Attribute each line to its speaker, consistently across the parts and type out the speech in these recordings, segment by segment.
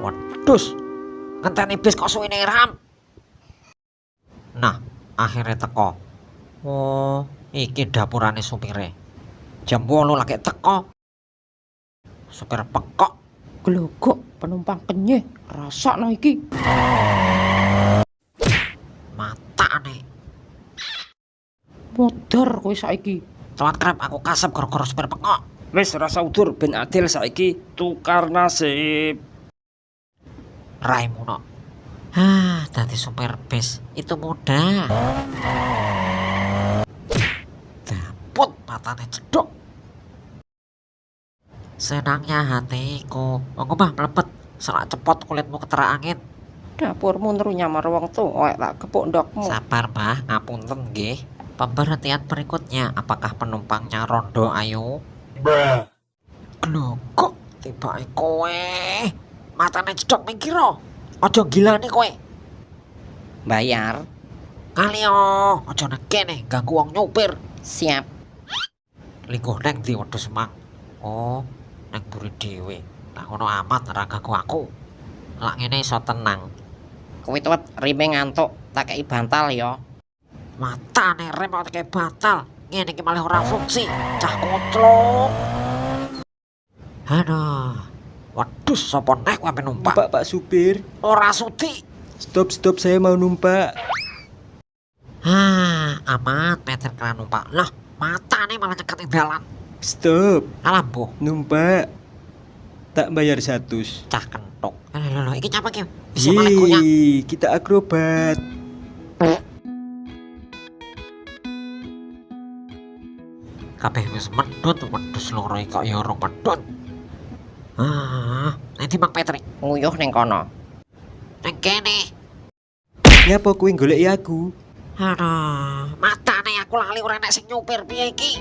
Speaker 1: Waduh, ngenteni bis kok suwene Ram. Nah, akhirnya teko. Oh, iki dapurane supire. Jam 8 lagi teko. Supir pekok.
Speaker 2: Glogok penumpang kenyeh, rasakno iki.
Speaker 1: Matane.
Speaker 2: Modar kowe saiki.
Speaker 1: Telat krep aku kasep gara-gara supir pekok.
Speaker 3: Wis rasa udur ben adil saiki tukar nasib.
Speaker 1: Raimu no. Dadi supir bis itu mudah. Dapet matane cedok. Senangnya hatiku. Monggo Mbah mlebet, selak cepot kulitmu ketera angin.
Speaker 2: Dapurmu nru nyamar wong tuwek tak gepuk ndokmu.
Speaker 1: Sabar Mbah, ngapunten nggih. Pemberhentian berikutnya, apakah penumpangnya rondo ayo? Glogok tibake kowe. Matane cedok mikiro. Aja gilane kowe.
Speaker 2: Bayar.
Speaker 1: Kalio, aja nek kene ganggu wong nyupir.
Speaker 2: Siap.
Speaker 1: Lingkuh neng ndi wedhus mang. Oh, neng buri dhewe. Lah ngono amat ora ganggu aku. Lak ngene iso tenang.
Speaker 2: Kowe tuwet rime ngantuk, tak kei bantal ya.
Speaker 1: Matane rem kok kayak batal. Ngene iki malah ora fungsi. Cah koclok. Aduh. Waduh, sapa nek kowe numpak?
Speaker 3: Pak supir.
Speaker 1: Ora sudi.
Speaker 3: Stop saya mau numpak.
Speaker 1: Amat Peter kena numpak. Lah, matane malah nyekat ing dalan.
Speaker 3: Stop,
Speaker 1: Alah mbuh,
Speaker 3: numpak. Tak bayar 100.
Speaker 1: cah kentok. Lho, iki nyapa ki? Bisa malah goyang.
Speaker 3: Yeay, kita akrobat.
Speaker 1: Kabeh wis medhot, wedhus loro iki kok ya ora medhot. Nanti Mang Petri.
Speaker 2: Nguyuh ning kono.
Speaker 1: Neng kene.
Speaker 3: Nyapa kowe goleki aku?
Speaker 1: Aduh, matane aku lali ora enek sing nyupir piye iki?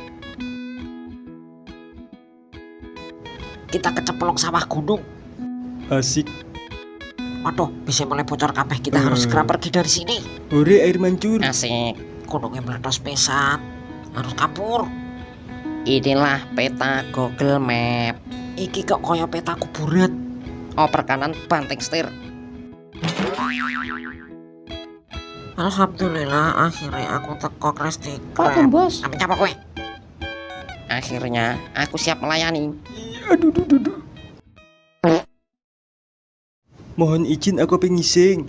Speaker 1: Kita kecemplung sawah gunung.
Speaker 3: Asik.
Speaker 1: Waduh, bisa mulai bocor kabeh. Kita harus segera pergi dari sini.
Speaker 3: Ore air mancur.
Speaker 2: Asik.
Speaker 1: Gunungnya meledos pisan. Harus kabur.
Speaker 2: Inilah peta Google Map.
Speaker 1: Iki kok kaya peta kuburan.
Speaker 2: Oper kanan banting setir.
Speaker 1: Alhamdulillah, akhirnya aku teko Krusty
Speaker 2: Kok
Speaker 1: Krab.
Speaker 2: tembus?
Speaker 1: Apa nyapa kowe?
Speaker 2: Akhirnya aku siap melayani.
Speaker 3: Aduh. Mohon izin aku pengising.